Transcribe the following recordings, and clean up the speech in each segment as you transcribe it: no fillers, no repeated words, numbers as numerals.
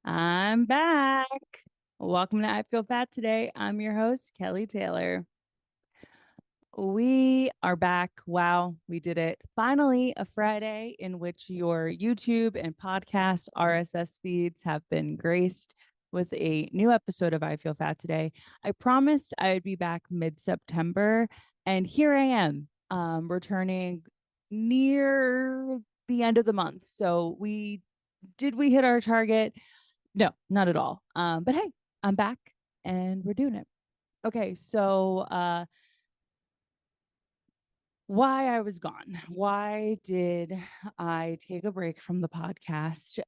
I'm back. Welcome to I Feel Fat Today. I'm your host, Kelly Taylor. We are back. Wow, we did it. Finally, a Friday in which your YouTube and podcast RSS feeds have been graced with a new episode of I Feel Fat Today. I promised I would be back mid-September, and here I am, returning near the end of the month. So we hit our target? No, not at all. But hey, I'm back and we're doing it. Okay, so why I was gone. Why did I take a break from the podcast?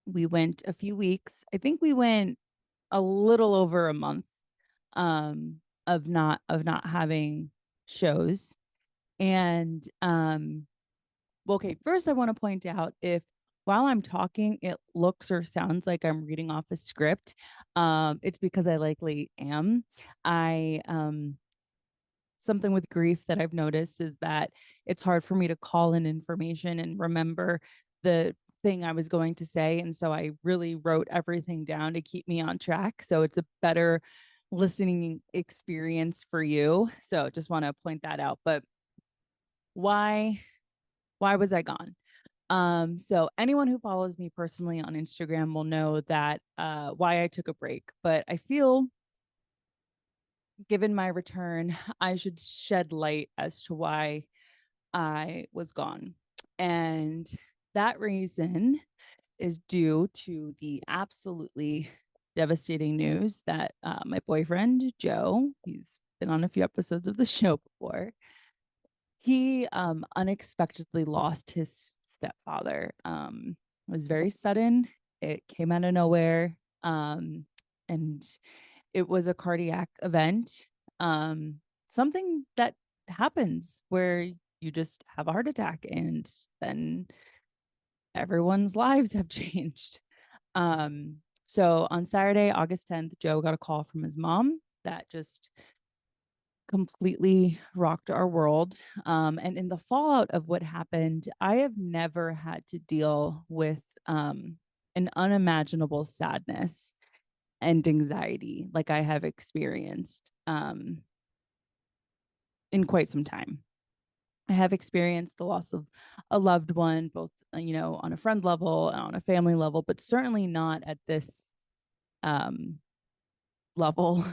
We went a few weeks. I think we went a little over a month of not having shows. And well, okay, first I want to point out, if while I'm talking it looks or sounds like I'm reading off a script, it's because I likely am. I Something with grief that I've noticed is that it's hard for me to call in information and remember the thing I was going to say. And so I really wrote everything down to keep me on track. So it's a better listening experience for you. So just want to point that out. But why why was I gone? So anyone who follows me personally on Instagram will know that why I took a break. But I feel, given my return, I should shed light as to why I was gone. And that reason is due to the absolutely devastating news that my boyfriend, Joe, he's been on a few episodes of the show before, he unexpectedly lost his stepfather. It was very sudden. It came out of nowhere. And it was a cardiac event. Something that happens where you just have a heart attack and then everyone's lives have changed. So on Saturday, August 10th, Joe got a call from his mom that just completely rocked our world. And in the fallout of what happened, I have never had to deal with an unimaginable sadness and anxiety like I have experienced in quite some time. I have experienced the loss of a loved one, both, on a friend level and on a family level, but certainly not at this um, level.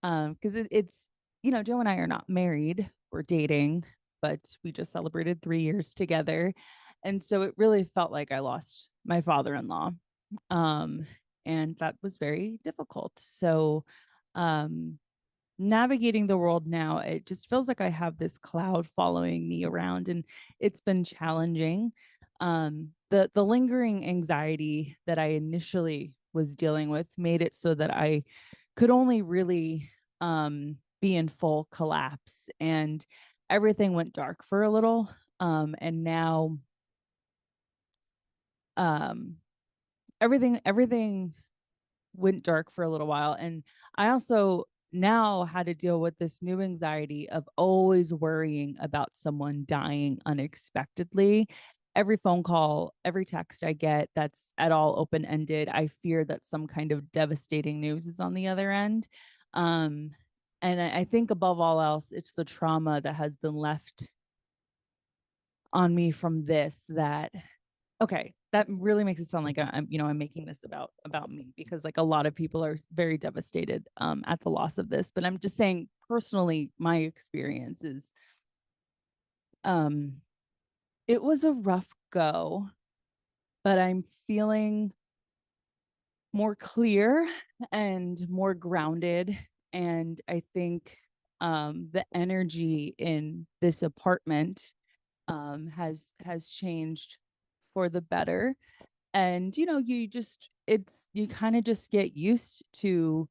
Because it's, Joe and I are not married, we're dating, but we just celebrated 3 years together. And so it really felt like I lost my father-in-law. Um, and that was very difficult. So, navigating the world now, it just feels like I have this cloud following me around, and it's been challenging. The lingering anxiety that I initially was dealing with made it so that I could only really be in full collapse, and everything went dark for a little. And now um, everything went dark for a little while. And I also now had to deal with this new anxiety of always worrying about someone dying unexpectedly. Every phone call, every text I get that's at all open ended, I fear that some kind of devastating news is on the other end. Um, and I think above all else, it's the trauma that has been left on me from this that, okay, that really makes it sound like I'm making this about me, because like a lot of people are very devastated at the loss of this. But I'm just saying, personally, my experience is um it was a rough go, but I'm feeling more clear and more grounded. And I think the energy in this apartment has changed for the better. And you kind of just get used to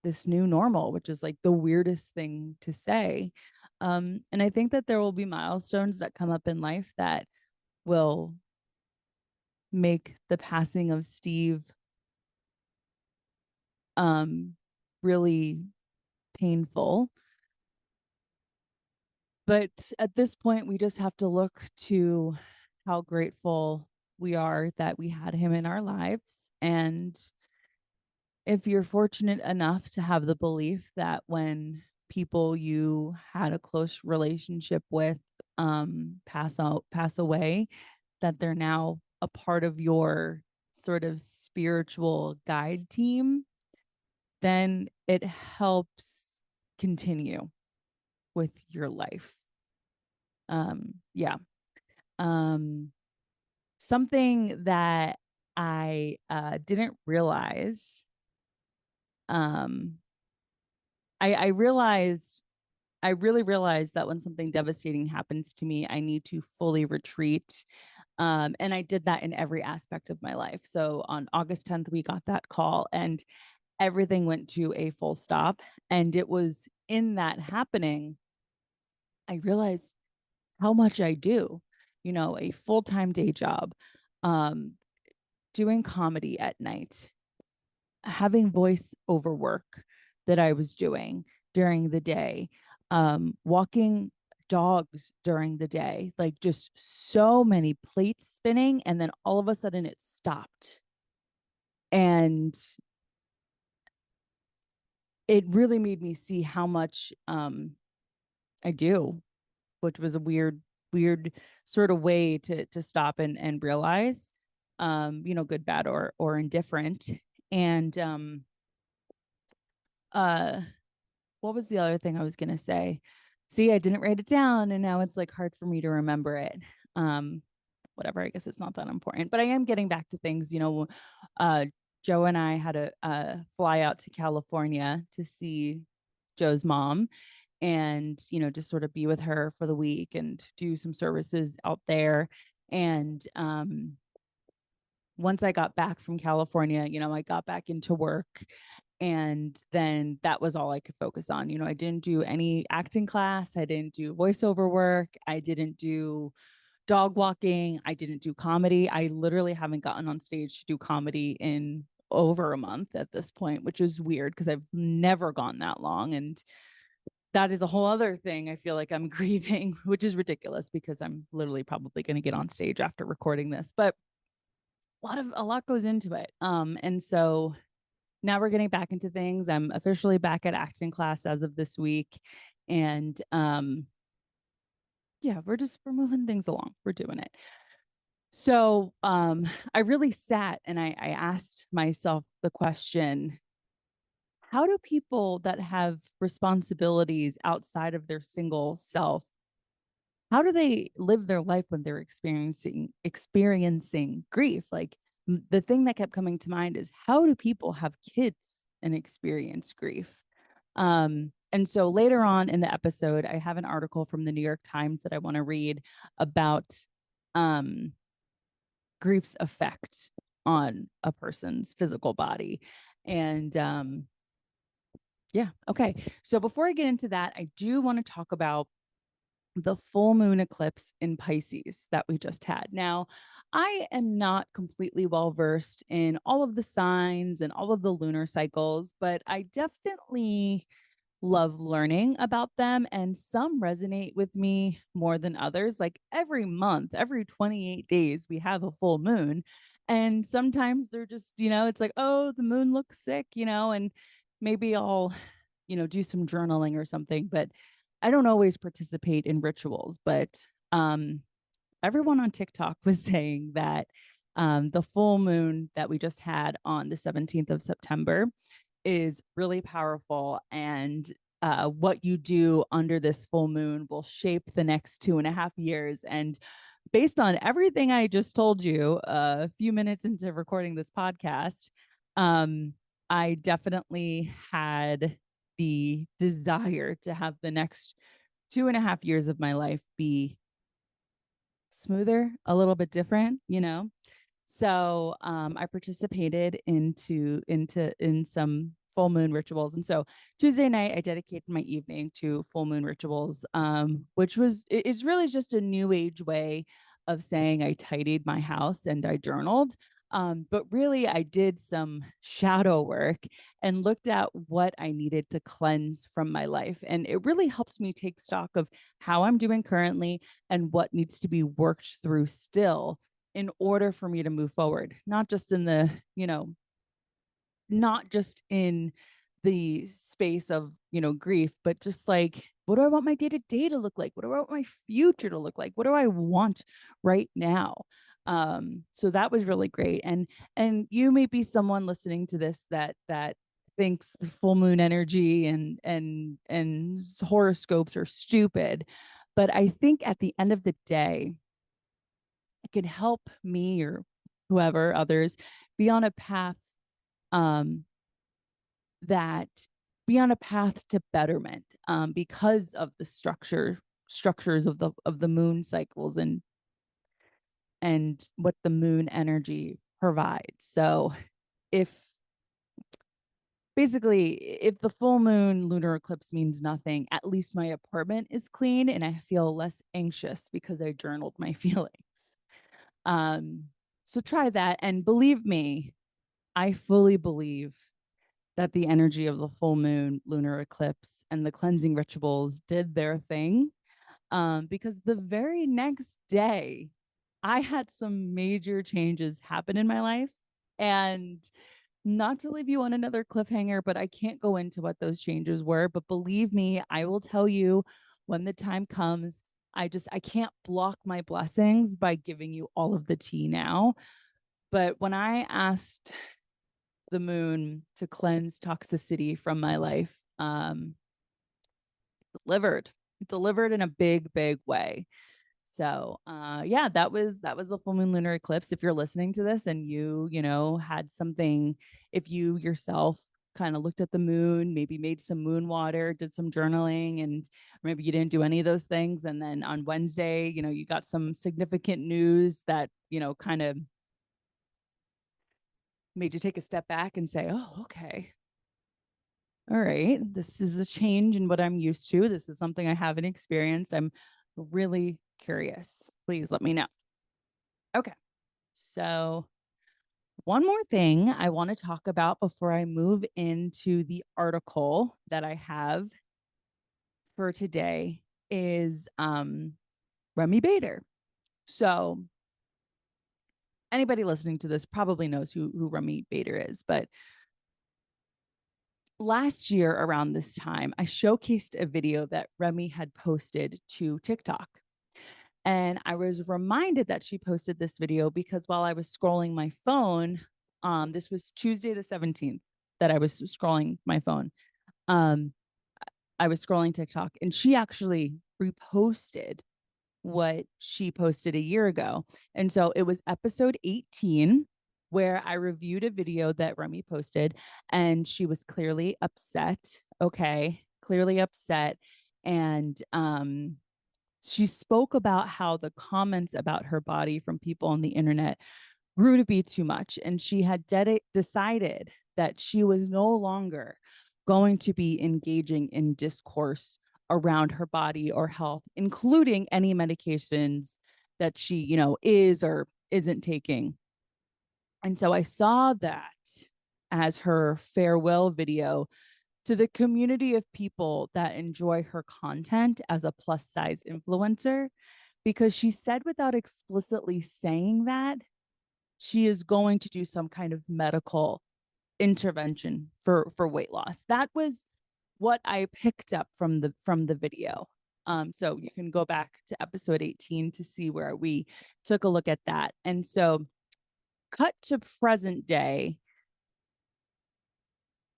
this new normal, which is like the weirdest thing to say. And I think that there will be milestones that come up in life that will make the passing of Steve um really painful. But at this point, we just have to look to how grateful we are that we had him in our lives. And if you're fortunate enough to have the belief that when people you had a close relationship with pass away, that they're now a part of your sort of spiritual guide team, then it helps continue with your life. Yeah. Um, Something that I didn't realize, um, I realized, I really realized that when something devastating happens to me, I need to fully retreat. And I did that in every aspect of my life. So on August 10th, we got that call and everything went to a full stop. And it was in that happening, I realized how much I do, a full time day job, um, doing comedy at night, having voice over work that I was doing during the day, walking dogs during the day, like just so many plates spinning. And then all of a sudden it stopped. And it really made me see how much I do, which was a weird sort of way to stop and realize, good, bad, or indifferent. And uh what was the other thing I was gonna say? See, I didn't write it down and now it's like hard for me to remember it. Um, Whatever, I guess it's not that important. But I am getting back to things, uh Joe and I had a fly out to California to see Joe's mom and, just sort of be with her for the week and do some services out there. And once I got back from California, I got back into work and then that was all I could focus on. I didn't do any acting class, I didn't do voiceover work, I didn't do dog walking, I didn't do comedy. I literally haven't gotten on stage to do comedy in over a month at this point, which is weird because I've never gone that long. And that is a whole other thing I feel like I'm grieving, which is ridiculous because I'm literally probably going to get on stage after recording this. But a lot goes into it. And so now we're getting back into things. I'm officially back at acting class as of this week. And yeah, we're moving things along. We're doing it. So I really sat and I asked myself the question, how do people that have responsibilities outside of their single self, how do they live their life when they're experiencing grief? Like the thing that kept coming to mind is, how do people have kids and experience grief? And so later on in the episode, I have an article from the New York Times that I want to read about um, grief's effect on a person's physical body. And yeah, okay. So before I get into that, I do want to talk about the full moon eclipse in Pisces that we just had. Now, I am not completely well versed in all of the signs and all of the lunar cycles, but I definitely love learning about them, and some resonate with me more than others. Like every month, every 28 days, we have a full moon. And sometimes they're just, it's like, oh, the moon looks sick, and maybe I'll, do some journaling or something, but I don't always participate in rituals. But everyone on TikTok was saying that the full moon that we just had on the 17th of September is really powerful. And what you do under this full moon will shape the next 2.5 years. And based on everything I just told you a few minutes into recording this podcast, I definitely had the desire to have the next 2.5 years of my life be smoother, a little bit different. So I participated in some full moon rituals. And so Tuesday night, I dedicated my evening to full moon rituals, which it's really just a new age way of saying I tidied my house and I journaled. But really, I did some shadow work and looked at what I needed to cleanse from my life. And it really helped me take stock of how I'm doing currently and what needs to be worked through still. in order for me to move forward, not just in the, not just in the space of, grief, but just like, what do I want my day to day to look like? What do I want my future to look like? What do I want right now? So that was really great. And you may be someone listening to this that thinks the full moon energy and horoscopes are stupid. But I think at the end of the day, it can help me or whoever others be on a path, um, that be on a path to betterment, because of the structures of the moon cycles and what the moon energy provides. So if basically if the full moon lunar eclipse means nothing, at least my apartment is clean and I feel less anxious because I journaled my feelings. Um, so try that. And believe me, I fully believe that the energy of the full moon lunar eclipse and the cleansing rituals did their thing. Because the very next day, I had some major changes happen in my life. And not to leave you on another cliffhanger, but I can't go into what those changes were. But believe me, I will tell you when the time comes. I can't block my blessings by giving you all of the tea now. But when I asked the moon to cleanse toxicity from my life, delivered. It delivered in a big, big way. So yeah, that was a full moon lunar eclipse. If you're listening to this and you had something, if you yourself kind of looked at the moon, maybe made some moon water, did some journaling, and maybe you didn't do any of those things, and then on Wednesday, you got some significant news that kind of made you take a step back and say, oh, okay, all right, this is a change in what I'm used to. This is something I haven't experienced. I'm really curious. Please let me know. Okay. So, one more thing I want to talk about before I move into the article that I have for today is Remi Bader. So, anybody listening to this probably knows who Remi Bader is, but last year around this time, I showcased a video that Remi had posted to TikTok. And I was reminded that she posted this video because while I was scrolling my phone, this was Tuesday the 17th that I was scrolling my phone. Um, I was scrolling TikTok and she actually reposted what she posted a year ago. And so it was episode 18 where I reviewed a video that Remi posted and she was clearly upset. Okay, clearly upset. And she spoke about how the comments about her body from people on the internet grew to be too much. And she had decided that she was no longer going to be engaging in discourse around her body or health, including any medications that she, is or isn't taking. And so I saw that as her farewell video to the community of people that enjoy her content as a plus size influencer, because she said without explicitly saying that she is going to do some kind of medical intervention for weight loss. That was what I picked up from the video. So you can go back to episode 18 to see where we took a look at that. And so cut to present day,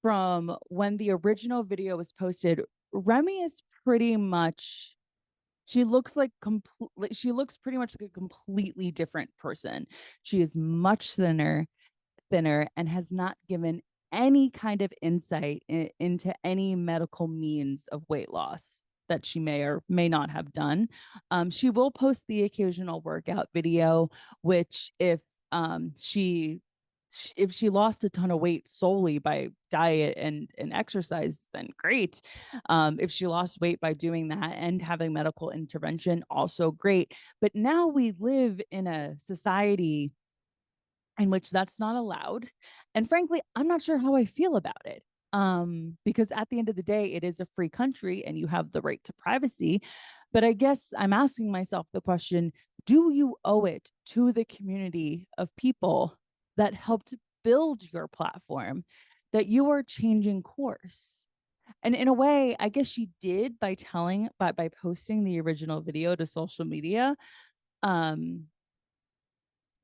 from when the original video was posted, Remi is pretty much, she looks pretty much like a completely different person. She is much thinner and has not given any kind of insight into any medical means of weight loss that she may or may not have done. She will post the occasional workout video, which if she lost a ton of weight solely by diet and exercise, then great. If she lost weight by doing that and having medical intervention, also great. But now we live in a society in which that's not allowed. And frankly, I'm not sure how I feel about it. Because at the end of the day, it is a free country and you have the right to privacy. But I guess I'm asking myself the question, do you owe it to the community of people that helped build your platform that you are changing course? And in a way, I guess she did by by posting the original video to social media, um,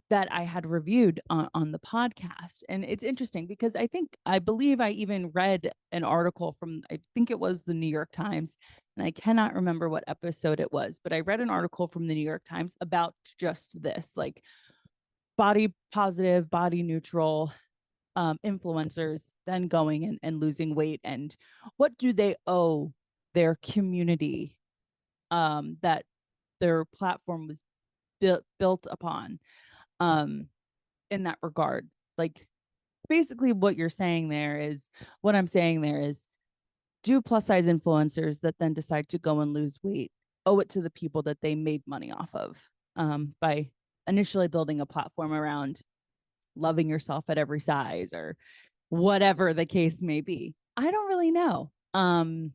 that I had reviewed on the podcast. And it's interesting because I believe I even read an article from, I think it was the New York Times, and I cannot remember what episode it was, but I read an article from the New York Times about just this, like body positive, body neutral influencers then going and losing weight, and what do they owe their community that their platform was built upon, um, in that regard. Like basically what I'm saying there is, do plus size influencers that then decide to go and lose weight owe it to the people that they made money off of, by initially building a platform around loving yourself at every size or whatever the case may be? I don't really know. I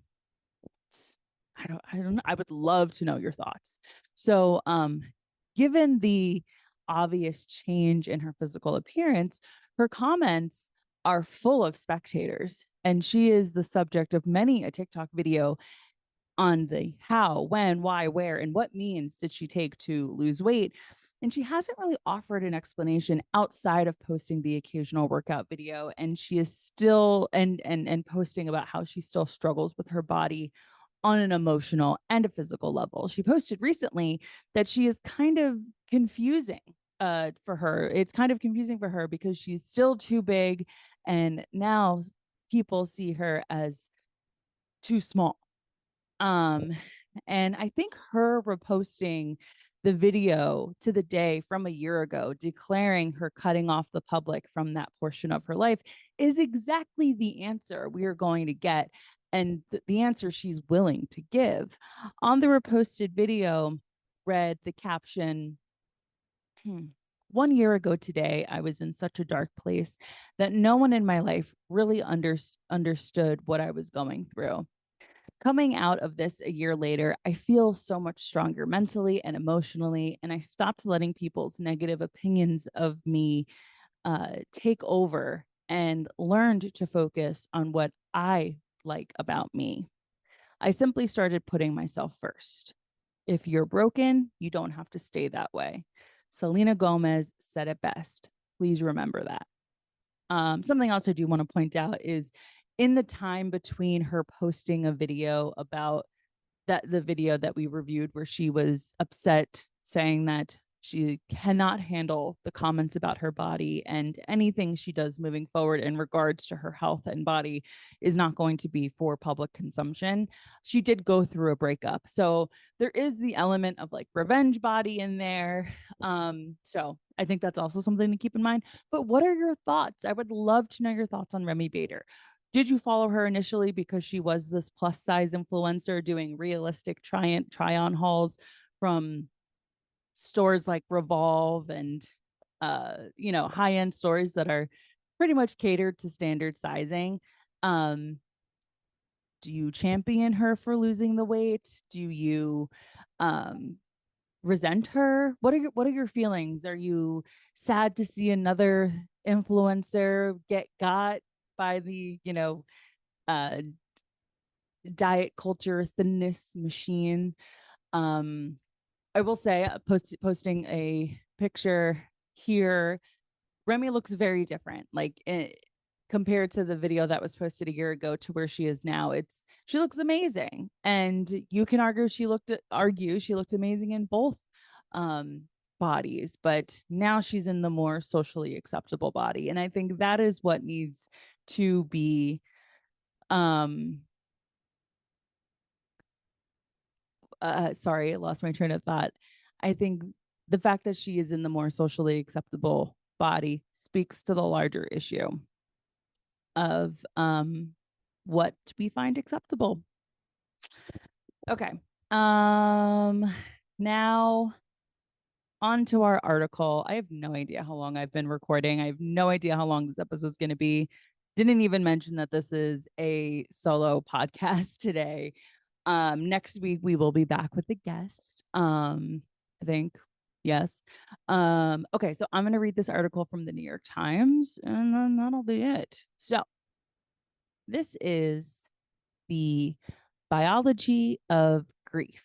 don't know. I would love to know your thoughts. So, given the obvious change in her physical appearance, her comments are full of spectators, and she is the subject of many a TikTok video on the how, when, why, where, and what means did she take to lose weight. And she hasn't really offered an explanation outside of posting the occasional workout video. And she is still and posting about how she still struggles with her body on an emotional and a physical level. She posted recently that she is kind of confusing for her. It's kind of confusing for her because she's still too big, and now people see her as too small. um, and I think her reposting the video to the day from a year ago, declaring her cutting off the public from that portion of her life, is exactly the answer we are going to get, and the answer she's willing to give. On the reposted video, read the caption, 1 year ago today, I was in such a dark place that no one in my life really understood what I was going through. Coming out of this a year later, I feel so much stronger mentally and emotionally, and I stopped letting people's negative opinions of me take over and learned to focus on what I like about me. I simply started putting myself first. If you're broken, you don't have to stay that way. Selena Gomez said it best. Please remember that. Something else I do want to point out is, in the time between her posting a video about the video that we reviewed where she was upset, saying that she cannot handle the comments about her body, and anything she does moving forward in regards to her health and body is not going to be for public consumption. She did go through a breakup, so there is the element of like revenge body in there. So I think that's also something to keep in mind. But what are your thoughts? I would love to know your thoughts on Remi Bader. Did you follow her initially because she was this plus size influencer doing realistic try on hauls from stores like Revolve and high end stores that are pretty much catered to standard sizing? Um, do you champion her for losing the weight? Do you um resent her? What are your feelings? Are you sad to see another influencer get got by the, uh diet culture thinness machine? Um, I will say, posting a picture here, Remi looks very different. Like compared to the video that was posted a year ago to where she is now, she looks amazing, and you can argue she looked amazing in both um, bodies, but now she's in the more socially acceptable body, and I think that is what needs to be um sorry, I lost my train of thought. I think the fact that she is in the more socially acceptable body speaks to the larger issue of what we find acceptable. Okay. Now on to our article. I have no idea how long I've been recording. I have no idea how long this episode is going to be. Didn't even mention that this is a solo podcast today. Next week we will be back with a guest. I think. Yes. Okay, so I'm gonna read this article from the New York Times, and then that'll be it. So this is the biology of grief.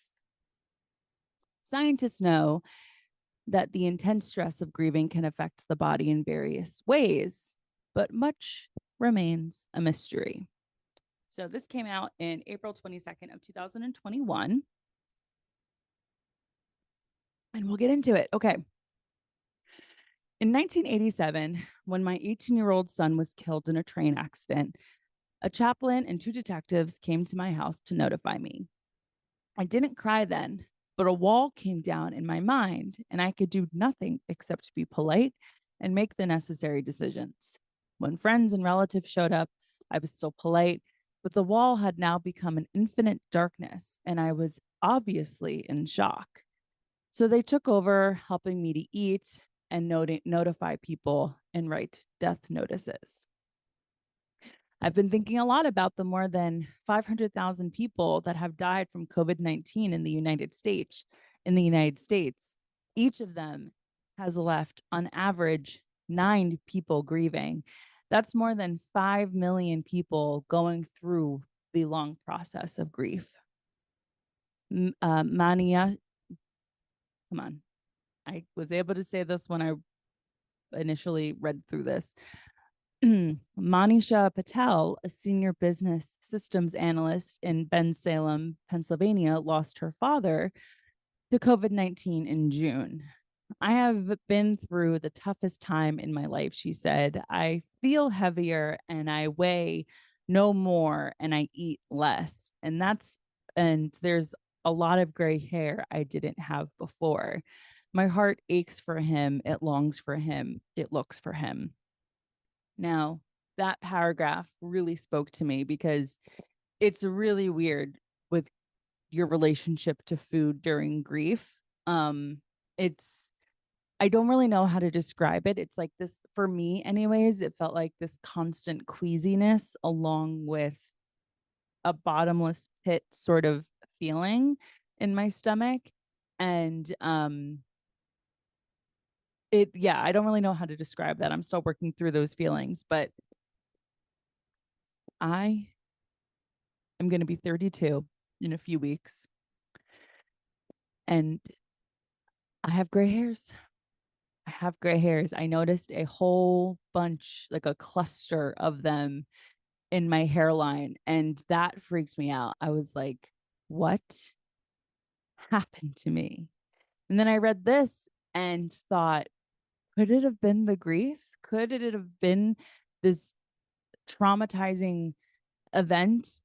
Scientists know that the intense stress of grieving can affect the body in various ways, but much remains a mystery. So this came out in April 22nd of 2021. And we'll get into it. Okay. In 1987, when my 18-year-old son was killed in a train accident, a chaplain and 2 detectives came to my house to notify me. I didn't cry then, but a wall came down in my mind, and I could do nothing except be polite and make the necessary decisions. When friends and relatives showed up, I was still polite, but the wall had now become an infinite darkness, and I was obviously in shock. So they took over, helping me to eat and notify people and write death notices. I've been thinking a lot about the more than 500,000 people that have died from COVID-19 in the United States. Each of them has left, on average, 9 people grieving. That's more than 5 million people going through the long process of grief. Mania, come on. I was able to say this when I initially read through this. Manisha Patel, a senior business systems analyst in Bensalem, Pennsylvania, lost her father to COVID-19 in June. I have been through the toughest time in my life, she said. I feel heavier and I weigh no more and I eat less. And there's a lot of gray hair I didn't have before. My heart aches for him. It longs for him. It looks for him. Now, that paragraph really spoke to me because it's really weird with your relationship to food during grief. It's I don't really know how to describe it. It's like this, for me anyways, it felt like this constant queasiness along with a bottomless pit sort of feeling in my stomach. And I don't really know how to describe that. I'm still working through those feelings, but I am going to be 32 in a few weeks. And I have gray hairs. I noticed a whole bunch, like a cluster of them in my hairline, and that freaked me out. I was like, what happened to me? And then I read this and thought, could it have been the grief? Could it have been this traumatizing event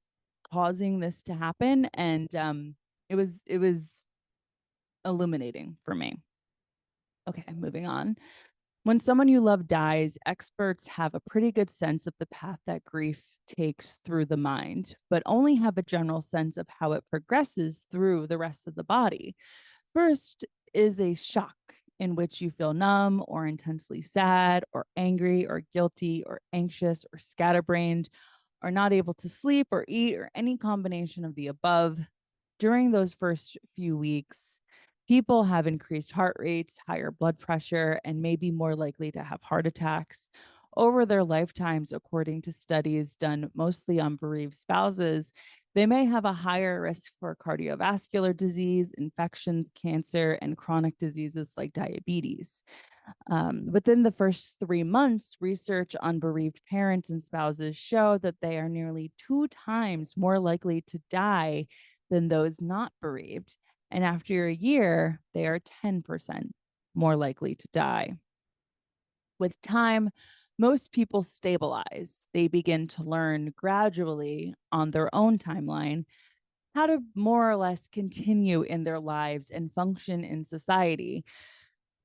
causing this to happen? And it was illuminating for me. Okay, moving on. When someone you love dies, experts have a pretty good sense of the path that grief takes through the mind, but only have a general sense of how it progresses through the rest of the body. First is a shock, in which you feel numb or intensely sad or angry or guilty or anxious or scatterbrained or not able to sleep or eat or any combination of the above. During those first few weeks, people have increased heart rates, higher blood pressure, and may be more likely to have heart attacks. Over their lifetimes, according to studies done mostly on bereaved spouses, they may have a higher risk for cardiovascular disease, infections, cancer, and chronic diseases like diabetes. Within the first 3 months, research on bereaved parents and spouses show that they are nearly 2 times more likely to die than those not bereaved. And after a year, they are 10% more likely to die. With time, most people stabilize. They begin to learn gradually on their own timeline how to more or less continue in their lives and function in society.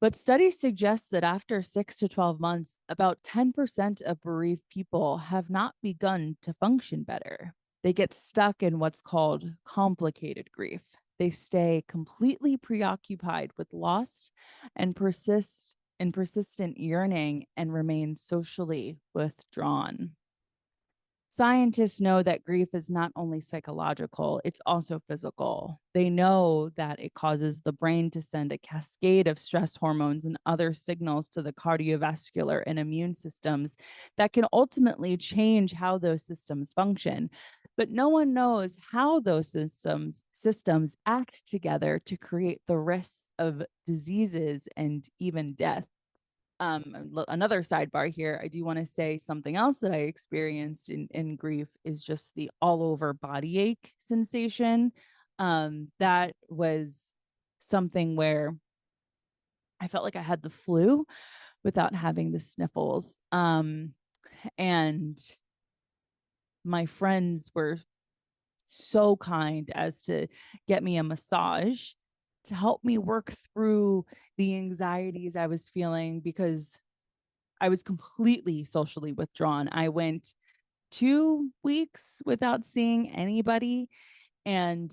But studies suggest that after 6 to 12 months, about 10% of bereaved people have not begun to function better. They get stuck in what's called complicated grief. They stay completely preoccupied with loss and persist in persistent yearning and remain socially withdrawn. Scientists know that grief is not only psychological, it's also physical. They know that it causes the brain to send a cascade of stress hormones and other signals to the cardiovascular and immune systems that can ultimately change how those systems function. But no one knows how those systems act together to create the risks of diseases and even death. Another sidebar here, I do want to say something else that I experienced in grief is just the all over body ache sensation. That was something where I felt like I had the flu without having the sniffles. And my friends were so kind as to get me a massage to help me work through the anxieties I was feeling because I was completely socially withdrawn. I went 2 weeks without seeing anybody. And,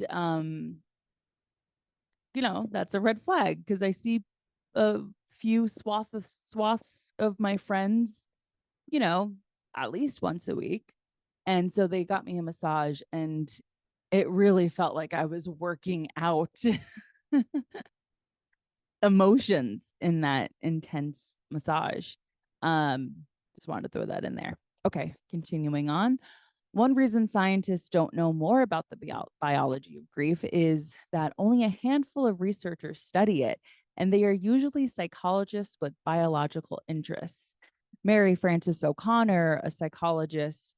that's a red flag because I see a few swaths of my friends, you know, at least once a week. And so they got me a massage, and it really felt like I was working out emotions in that intense massage. Um, just wanted to throw that in there. Okay, continuing on. One reason scientists don't know more about the biology of grief is that only a handful of researchers study it, and they are usually psychologists with biological interests. Mary Frances O'Connor, a psychologist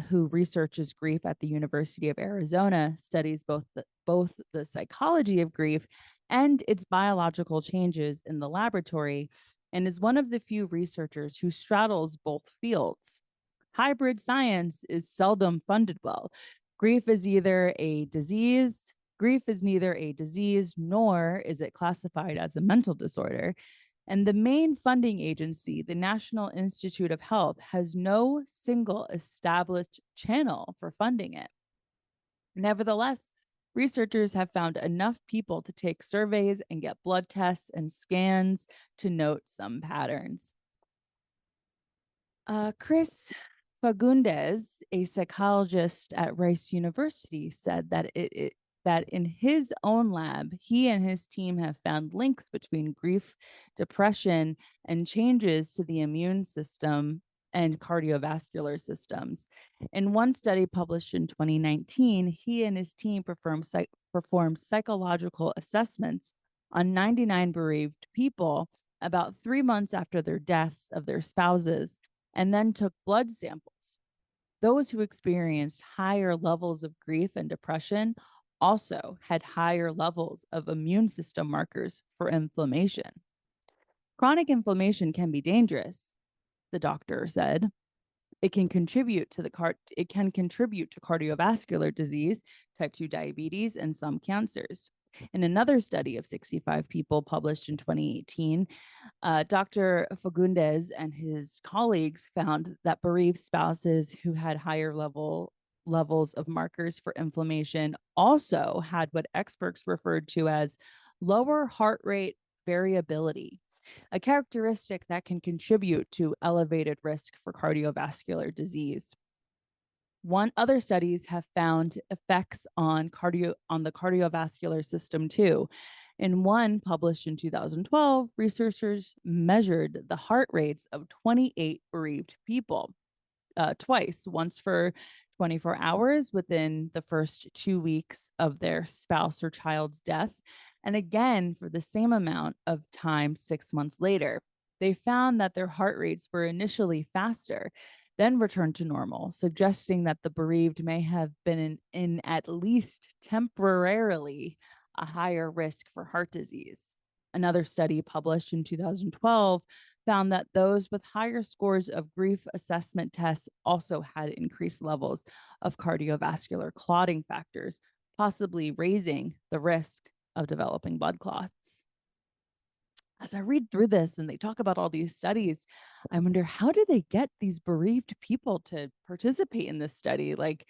who researches grief at the University of Arizona, studies both the psychology of grief and its biological changes in the laboratory, and is one of the few researchers who straddles both fields. Hybrid science is seldom funded well. Grief is either a disease, grief is neither a disease nor is it classified as a mental disorder. And the main funding agency, the National Institute of Health, has no single established channel for funding it. Nevertheless, researchers have found enough people to take surveys and get blood tests and scans to note some patterns. Chris Fagundes, a psychologist at Rice University, said that in his own lab, he and his team have found links between grief, depression, and changes to the immune system and cardiovascular systems. In one study published in 2019, he and his team performed psychological assessments on 99 bereaved people about 3 months after their deaths of their spouses, and then took blood samples. Those who experienced higher levels of grief and depression also had higher levels of immune system markers for inflammation. Chronic inflammation can be dangerous, the doctor said. It can contribute to cardiovascular disease, type 2 diabetes, and some cancers. In another study of 65 people published in 2018, Dr. Fagundes and his colleagues found that bereaved spouses who had higher levels of markers for inflammation also had what experts referred to as lower heart rate variability, a characteristic that can contribute to elevated risk for cardiovascular disease. Other studies have found effects on the cardiovascular system too. In one published in 2012, researchers measured the heart rates of 28 bereaved people twice, once for 24 hours within the first 2 weeks of their spouse or child's death, and again for the same amount of time 6 months later. They found that their heart rates were initially faster, then returned to normal, suggesting that the bereaved may have been in at least temporarily a higher risk for heart disease. Another study published in 2012 found that those with higher scores of grief assessment tests also had increased levels of cardiovascular clotting factors, possibly raising the risk of developing blood clots. As I read through this and they talk about all these studies, I wonder, how do they get these bereaved people to participate in this study? Like,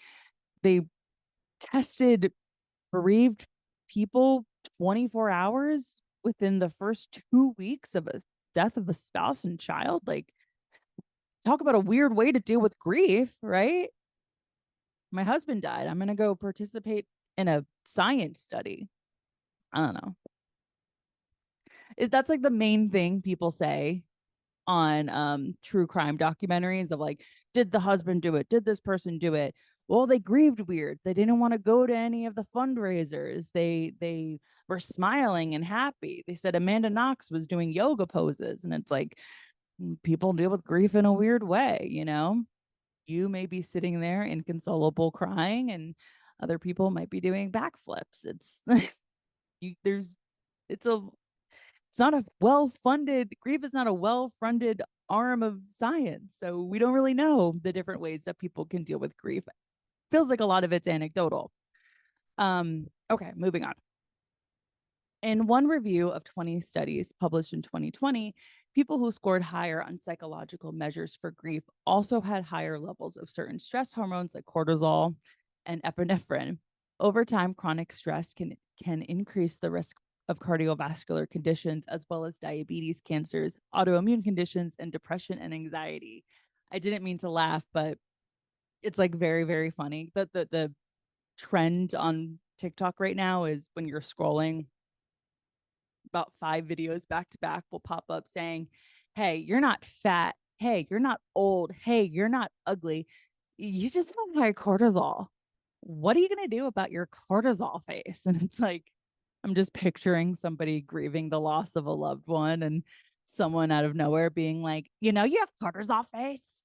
they tested bereaved people 24 hours within the first 2 weeks of a death of a spouse and child. Like, talk about a weird way to deal with grief, right? My husband died. I'm going to go participate in a science study. I don't know. That's like the main thing people say on true crime documentaries of like, did the husband do it? Did this person do it? Well, they grieved weird. They didn't want to go to any of the fundraisers. They were smiling and happy. They said Amanda Knox was doing yoga poses, and it's like people deal with grief in a weird way, you know? You may be sitting there inconsolable crying, and other people might be doing backflips. It's you there's it's a it's not a well-funded grief is not a well-funded arm of science, so we don't really know the different ways that people can deal with grief. Feels like a lot of it's anecdotal. Okay, moving on. In one review of 20 studies published in 2020, people who scored higher on psychological measures for grief also had higher levels of certain stress hormones like cortisol and epinephrine. Over time, chronic stress can increase the risk of cardiovascular conditions as well as diabetes, cancers, autoimmune conditions, and depression and anxiety. I didn't mean to laugh, but it's like very, very funny. The trend on TikTok right now is when you're scrolling, about 5 videos back to back will pop up saying, hey, you're not fat. Hey, you're not old. Hey, you're not ugly. You just have high cortisol. What are you going to do about your cortisol face? And it's like, I'm just picturing somebody grieving the loss of a loved one and someone out of nowhere being like, you have cortisol face.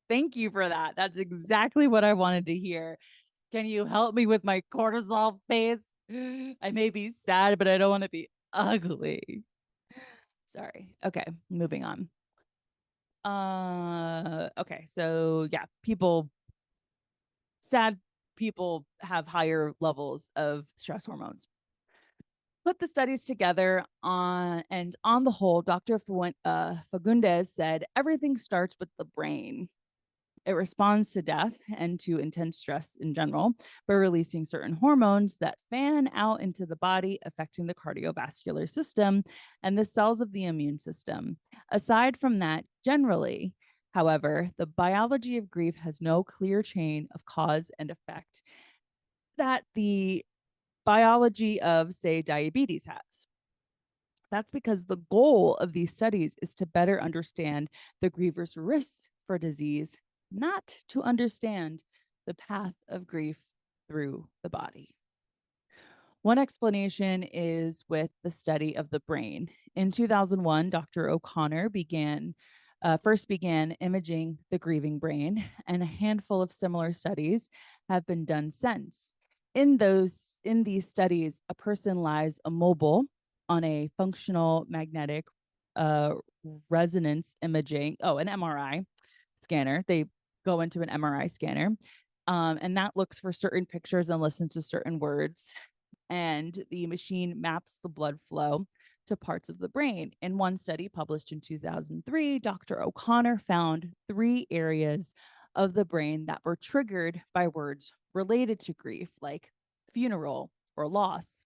Thank you for that. That's exactly what I wanted to hear. Can you help me with my cortisol face? I may be sad, but I don't want to be ugly. Sorry. Okay, moving on. Okay, so yeah, sad people have higher levels of stress hormones. Put the studies together on the whole, Dr. Fagundes said everything starts with the brain. It responds to death and to intense stress in general by releasing certain hormones that fan out into the body, affecting the cardiovascular system and the cells of the immune system. Aside from that, generally, however, the biology of grief has no clear chain of cause and effect that the biology of, say, diabetes has. That's because the goal of these studies is to better understand the griever's risks for disease, not to understand the path of grief through the body. One explanation is with the study of the brain. In 2001, Dr. O'Connor first began imaging the grieving brain, and a handful of similar studies have been done since. In these studies, a person lies immobile on a functional magnetic resonance imaging, an MRI scanner. They go into an MRI scanner, and that looks for certain pictures and listens to certain words. And the machine maps the blood flow to parts of the brain. In one study published in 2003, Dr. O'Connor found 3 areas of the brain that were triggered by words related to grief, like funeral or loss,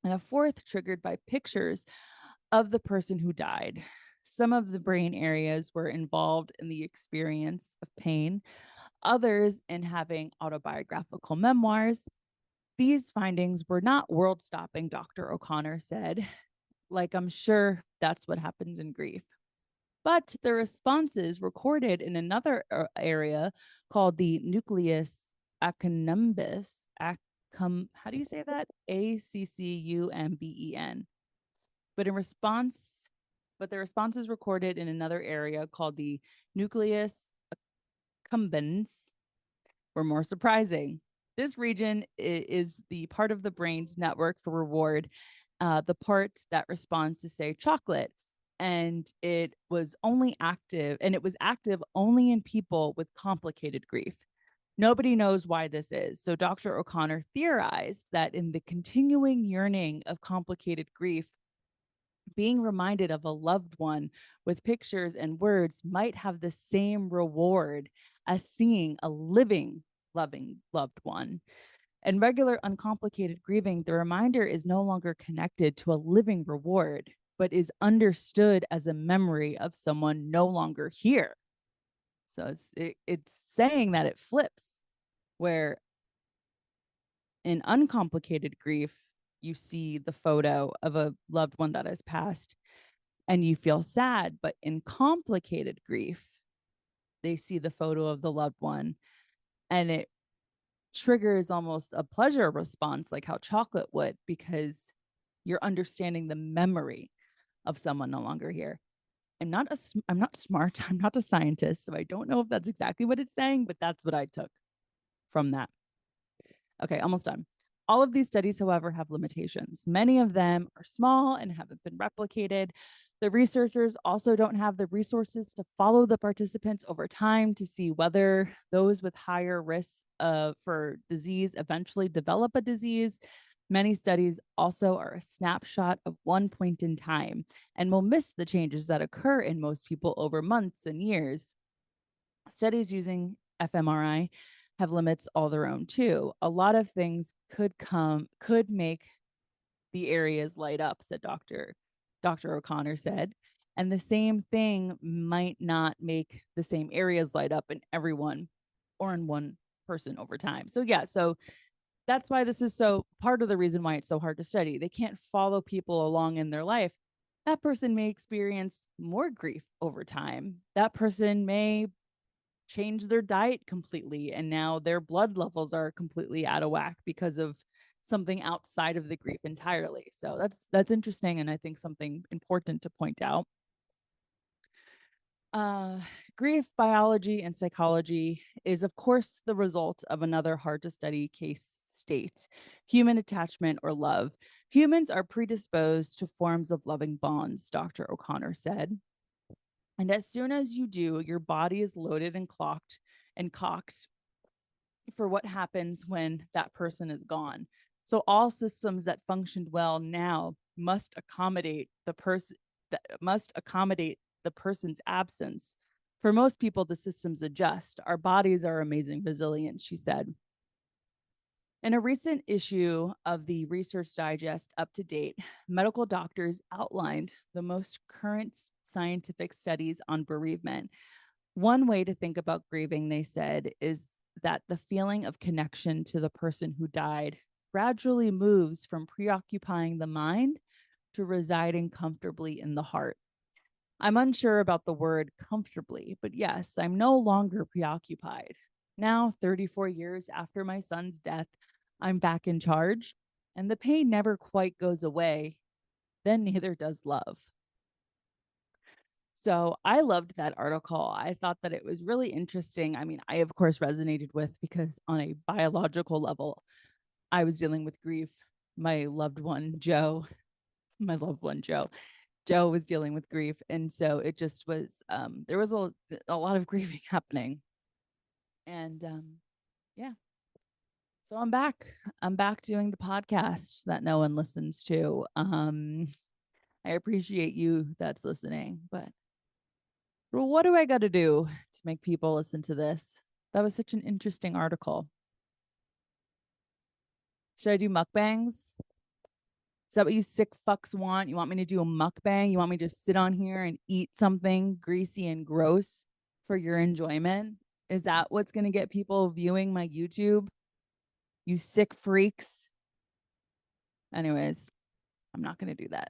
and a 4th triggered by pictures of the person who died. Some of the brain areas were involved in the experience of pain, others in having autobiographical memoirs. These findings were not world-stopping, Dr. O'Connor said. Like, I'm sure that's what happens in grief. But the responses recorded in another area called the nucleus accumbens, how do you say that? ACCUMBEN. But the responses recorded in another area called the nucleus accumbens were more surprising. This region is the part of the brain's network for reward, the part that responds to, say, chocolate. And it was active only in people with complicated grief. Nobody knows why this is. So Dr. O'Connor theorized that in the continuing yearning of complicated grief, being reminded of a loved one with pictures and words might have the same reward as seeing a living, loving loved one. In regular uncomplicated grieving, the reminder is no longer connected to a living reward, but is understood as a memory of someone no longer here. So it's saying that it flips. where in uncomplicated grief, you see the photo of a loved one that has passed and you feel sad. But in complicated grief, they see the photo of the loved one and it triggers almost a pleasure response, like how chocolate would, because you're understanding the memory of someone no longer here. I'm not smart. I'm not a scientist, so I don't know if that's exactly what it's saying, but that's what I took from that. Okay, almost done. All of these studies, however, have limitations. Many of them are small and haven't been replicated. The researchers also don't have the resources to follow the participants over time to see whether those with higher risks for disease eventually develop a disease. Many studies also are a snapshot of one point in time and will miss the changes that occur in most people over months and years. Studies using fMRI have limits all their own too. A lot of things could make the areas light up, said Dr. O'Connor said. And the same thing might not make the same areas light up in everyone or in one person over time. So yeah, so that's why this is so part of the reason why it's so hard to study. They can't follow people along in their life. That person may experience more grief over time. That person may change their diet completely and now their blood levels are completely out of whack because of something outside of the grief entirely. So that's interesting and I think something important to point out. Grief biology and psychology is of course the result of another hard to study case state, human attachment or love. Humans are predisposed to forms of loving bonds, Dr. O'Connor said. And as soon as you do, your body is loaded and cocked for what happens when that person is gone. So all systems that functioned well now must accommodate the person's absence. For most people, the systems adjust. Our bodies are amazing resilient, she said. In a recent issue of the Research Digest Up to Date, medical doctors outlined the most current scientific studies on bereavement. One way to think about grieving, they said, is that the feeling of connection to the person who died gradually moves from preoccupying the mind to residing comfortably in the heart. I'm unsure about the word comfortably, but yes, I'm no longer preoccupied. Now, 34 years after my son's death, I'm back in charge, and the pain never quite goes away. Then neither does love. So I loved that article. I thought that it was really interesting. I mean, I, of course, resonated with because on a biological level, I was dealing with grief. My loved one, Joe, Joe was dealing with grief. And so it just was, there was a lot of grieving happening. And yeah. So I'm back. I'm back doing the podcast that no one listens to. I appreciate you that's listening, but what do I got to do to make people listen to this? That was such an interesting article. Should I do mukbangs? Is that what you sick fucks want? You want me to do a mukbang? You want me to just sit on here and eat something greasy and gross for your enjoyment? Is that what's going to get people viewing my YouTube? You sick freaks. Anyways, I'm not going to do that.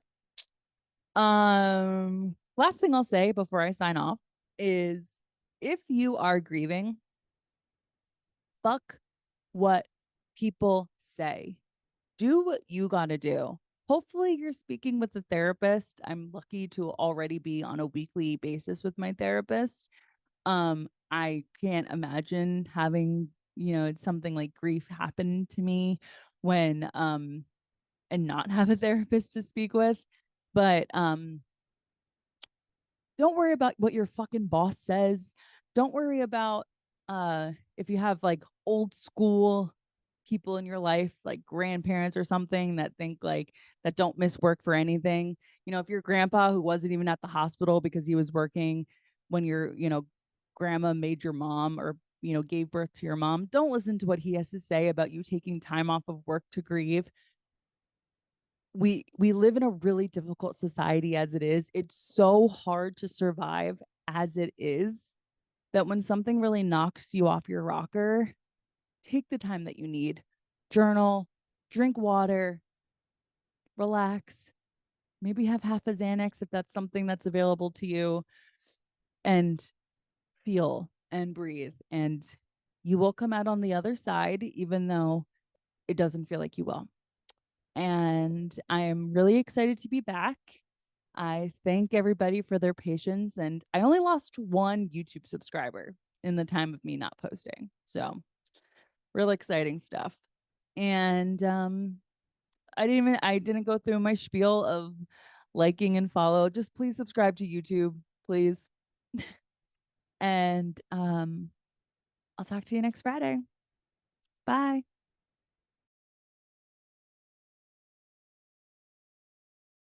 Last thing I'll say before I sign off is if you are grieving, fuck what people say. Do what you got to do. Hopefully you're speaking with a therapist. I'm lucky to already be on a weekly basis with my therapist. I can't imagine having, something like grief happen to me when and not have a therapist to speak with. But don't worry about what your fucking boss says. Don't worry about if you have like old school people in your life, like grandparents or something that think like that don't miss work for anything. If your grandpa who wasn't even at the hospital because he was working when your, grandma made your mom or, gave birth to your mom, don't listen to what he has to say about you taking time off of work to grieve. We live in a really difficult society as it is. It's so hard to survive as it is that when something really knocks you off your rocker, take the time that you need, journal, drink water, relax, maybe have half a Xanax if that's something that's available to you, and feel and breathe. And you will come out on the other side, even though it doesn't feel like you will. And I am really excited to be back. I thank everybody for their patience. And I only lost one YouTube subscriber in the time of me not posting. So, real exciting stuff. And I didn't go through my spiel of liking and follow. Just please subscribe to YouTube, please. And I'll talk to you next Friday. Bye.